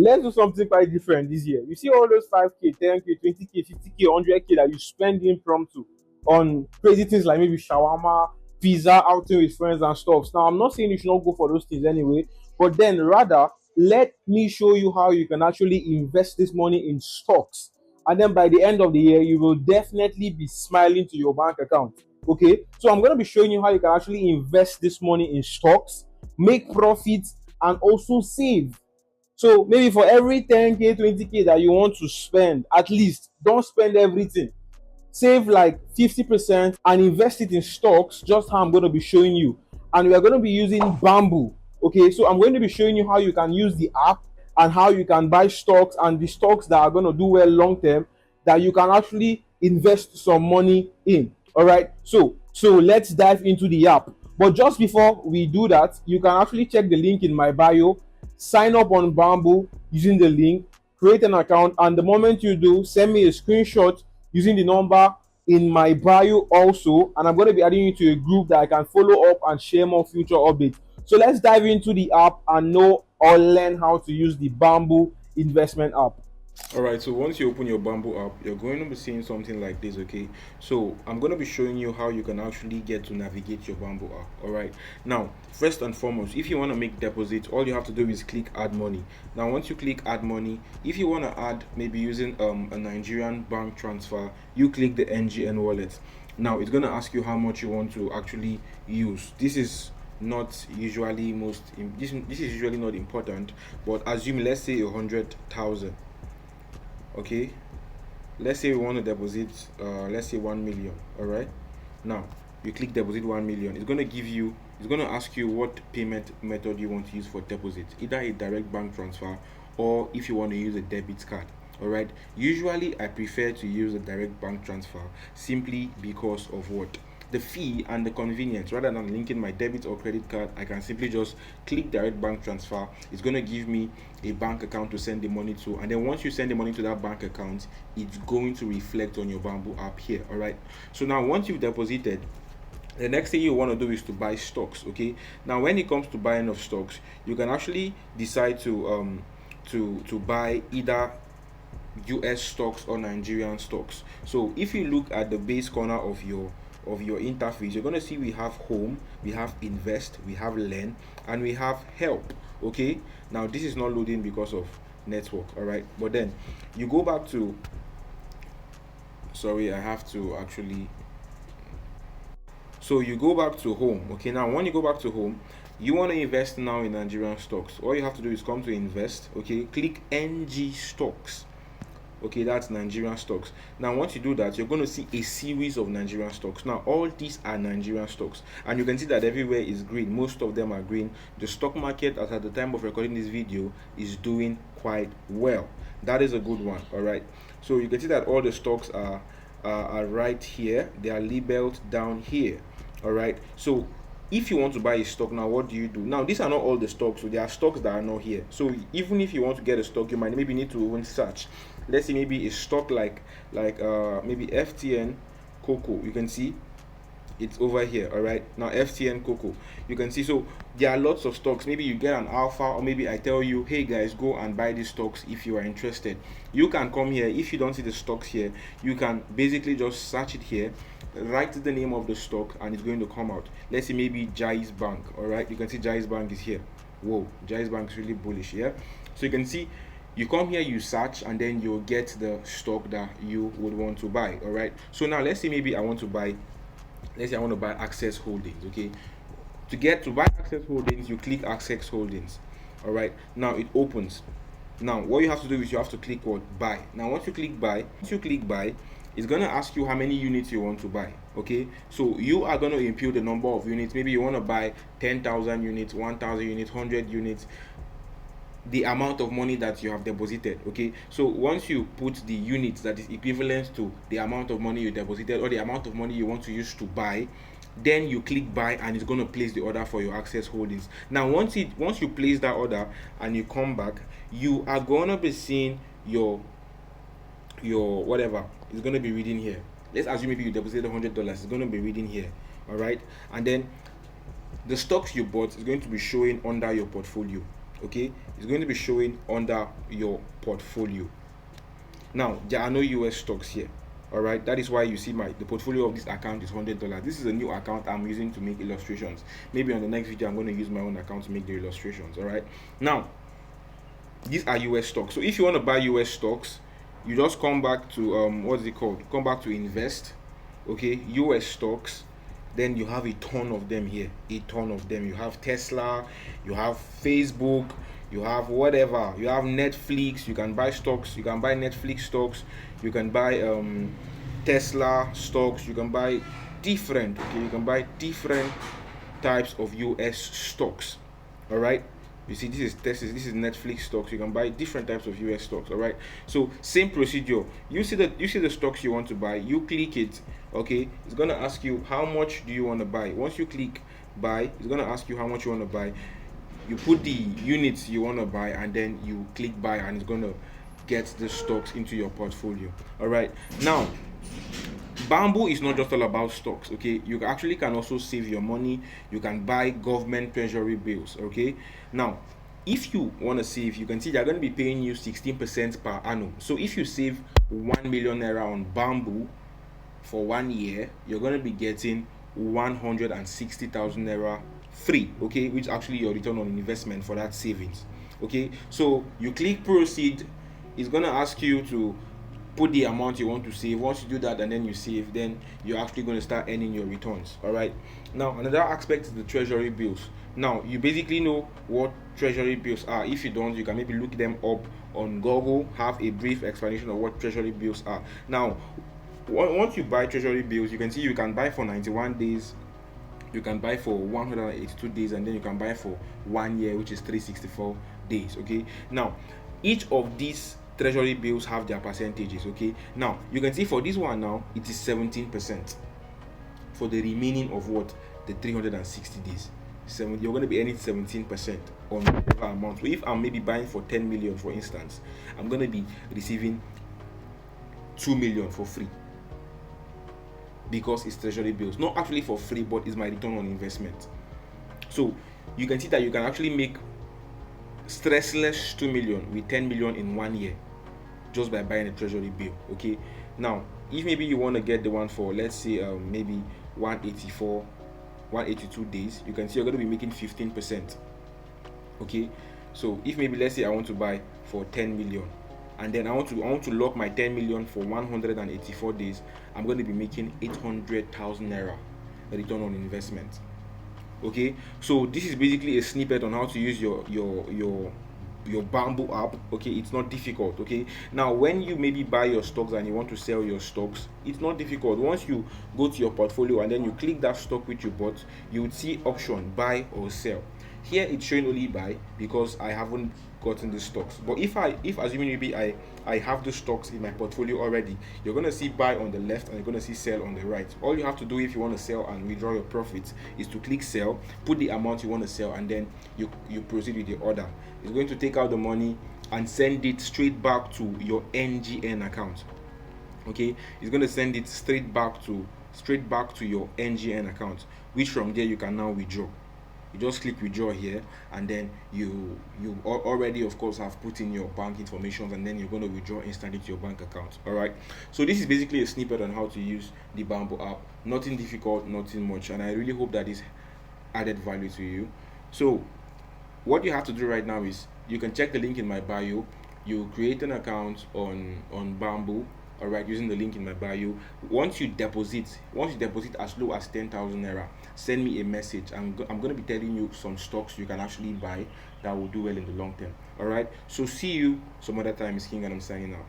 let's do something quite different this year. You see all those 5K, 10K, 20K, 50K, 100K that you spend impromptu on crazy things like maybe shawarma, pizza, outing with friends and stuff. Now, I'm not saying you should not go for those things anyway, but then rather let me show you how you can actually invest this money in stocks. And then by the end of the year, you will definitely be smiling to your bank account. Okay, so I'm going to be showing you how you can actually invest this money in stocks, make profits, and also save. So maybe for every 10K, 20K that you want to spend, at least don't spend everything. Save like 50% and invest it in stocks, just how I'm going to be showing you. And we are going to be using Bamboo. Okay, so I'm going to be showing you how you can use the app and how you can buy stocks, and the stocks that are going to do well long term that you can actually invest some money in. All right, so let's dive into the app. But just before we do that, you can actually check the link in my bio, sign up on Bamboo using the link, create an account, and the moment you do, send me a screenshot using the number in my bio also, and I'm going to be adding you to a group that I can follow up and share more future updates. So let's dive into the app and know or learn how to use the Bamboo investment app. Alright, so once you open your Bamboo app, you're going to be seeing something like this, okay? So I'm going to be showing you how you can actually get to navigate your Bamboo app. Alright, now first and foremost, if you want to make deposits, all you have to do is click add money. Now once you click add money, if you want to add maybe using a Nigerian bank transfer, you click the NGN wallet. Now it's going to ask you how much you want to actually use. This is not usually this is usually not important, but assume, let's say 100,000. Okay, let's say we want to deposit let's say 1 million. All right, now you click deposit 1 million. It's going to ask you what payment method you want to use for deposit, either a direct bank transfer or if you want to use a debit card. All right, usually I prefer to use a direct bank transfer simply because of what, the fee and the convenience. Rather than linking my debit or credit card, I can simply just click direct bank transfer. It's going to give me a bank account to send the money to, and then once you send the money to that bank account, it's going to reflect on your Bamboo app here. All right, so now once you've deposited, the next thing you want to do is to buy stocks. Okay, now when it comes to buying of stocks, you can actually decide to buy either US stocks or Nigerian stocks. So if you look at the base corner of your interface, you're going to see we have home, we have invest, we have learn, and we have help. Okay, now this is not loading because of network. All right, but then you go back to, sorry, I have to actually, so you go back to home. Okay, now when you go back to home, you want to invest now in Nigerian stocks. All you have to do is come to invest. Okay, click NG stocks. Okay, that's Nigerian stocks. Now once you do that, you're going to see a series of Nigerian stocks. Now all these are Nigerian stocks, and you can see that everywhere is green. Most of them are green. The stock market, as at the time of recording this video, is doing quite well. That is a good one. All right, so you can see that all the stocks are right here. They are labeled down here. All right, so if you want to buy a stock, now what do you do? Now these are not all the stocks, so there are stocks that are not here. So even if you want to get a stock, you might maybe need to even search. Let's say maybe a stock like maybe FTN Cocoa. You can see it's over here. All right, now FTN Cocoa, you can see. So there are lots of stocks. Maybe you get an alpha, or maybe I tell you, hey guys, go and buy these stocks if you are interested. You can come here. If you don't see the stocks here, you can basically just search it here, write the name of the stock, and it's going to come out. Let's say maybe Jais Bank. All right, you can see Jais Bank is here. Whoa, Jais Bank is really bullish. Yeah, so you can see, you come here, you search, and then you'll get the stock that you would want to buy. All right, so now let's say maybe I want to buy, let's say I want to buy Access Holdings. Okay, to buy Access Holdings, you click Access Holdings. All right, now it opens. Now what you have to do is you have to click what, buy. Now once you click buy, it's going to ask you how many units you want to buy. Okay, so you are going to input the number of units. Maybe you want to buy 10,000 units, 1,000 units, 100 units, the amount of money that you have deposited. Okay, so once you put the units that is equivalent to the amount of money you deposited or the amount of money you want to use to buy, then you click buy, and it's going to place the order for your Access Holdings. Now once you place that order and you come back, you are going to be seeing your whatever is going to be reading here. Let's assume maybe you deposited $100, it's going to be reading here. All right, and then the stocks you bought is going to be showing under your portfolio. Okay, it's going to be showing under your portfolio. Now there are no US stocks here. All right, that is why you see the portfolio of this account is $100. This is a new account I'm using to make illustrations. Maybe on the next video I'm going to use my own account to make the illustrations. All right, now these are US stocks. So if you want to buy US stocks, you just come back to what's it called, come back to invest. Okay, US stocks, then you have a ton of them here, a ton of them. You have Tesla, you have Facebook, you have whatever, you have Netflix. You can buy stocks, you can buy Netflix stocks, you can buy Tesla stocks, you can buy different, okay, you can buy different types of US stocks. All right, you see, this is Tesla, this is Netflix stocks. You can buy different types of US stocks. All right, so same procedure. You see the stocks you want to buy, you click it. Okay, it's gonna ask you how much do you want to buy. Once you click buy, it's gonna ask you how much you want to buy. You put the units you want to buy, and then you click buy, and it's gonna get the stocks into your portfolio. All right, now Bamboo is not just all about stocks. Okay, you actually can also save your money. You can buy government treasury bills. Okay, now if you want to save, you can see they're going to be paying you 16% per annum. So if you save 1 million naira on Bamboo for 1 year, you're going to be getting 160,000 naira free. Okay, which actually your return on investment for that savings. Okay, so you click proceed. It's going to ask you to put the amount you want to save. Once you do that and then you save, then you're actually going to start earning your returns. All right, now another aspect is the treasury bills. Now you basically know what treasury bills are. If you don't, you can maybe look them up on Google, have a brief explanation of what treasury bills are. Now once you buy treasury bills, you can see you can buy for 91 days, you can buy for 182 days, and then you can buy for 1 year, which is 364 days. Okay, now each of these treasury bills have their percentages. Okay, now you can see for this one, now it is 17% for the remaining of what, the 360 days. You're going to be earning 17% on whatever amount. So if I'm maybe buying for 10 million, for instance, I'm going to be receiving 2 million for free, because it's treasury bills. Not actually for free, but it's my return on investment. So you can see that you can actually make stressless 2 million with 10 million in 1 year just by buying a treasury bill. Okay, now if maybe you want to get the one for, let's say maybe 182 days, you can see you're going to be making 15%. Okay, so if maybe let's say I want to buy for 10 million, and then I want to lock my 10 million for 184 days, I'm going to be making 800,000 naira return on investment. Okay, so this is basically a snippet on how to use your Bamboo app. Okay, it's not difficult. Okay, now when you maybe buy your stocks and you want to sell your stocks, it's not difficult. Once you go to your portfolio and then you click that stock which you bought, you would see option buy or sell. Here it's showing only buy because I haven't gotten the stocks. But if assuming maybe I have the stocks in my portfolio already, you're going to see buy on the left and you're going to see sell on the right. All you have to do if you want to sell and withdraw your profits is to click sell, put the amount you want to sell, and then you proceed with the order. It's going to take out the money and send it straight back to your NGN account. Okay, it's going to send it straight back to your NGN account, which from there you can now withdraw. You just click withdraw here, and then you already of course have put in your bank information, and then you're going to withdraw instantly to your bank account. All right, so this is basically a snippet on how to use the Bamboo app. Nothing difficult, nothing much, and I really hope that this added value to you. So what you have to do right now is you can check the link in my bio. You create an account on Bamboo. All right, using the link in my bio. Once you deposit as low as 10,000 naira, send me a message. I'm going to be telling you some stocks you can actually buy that will do well in the long term. All right, so see you some other time. It's King, and I'm signing out.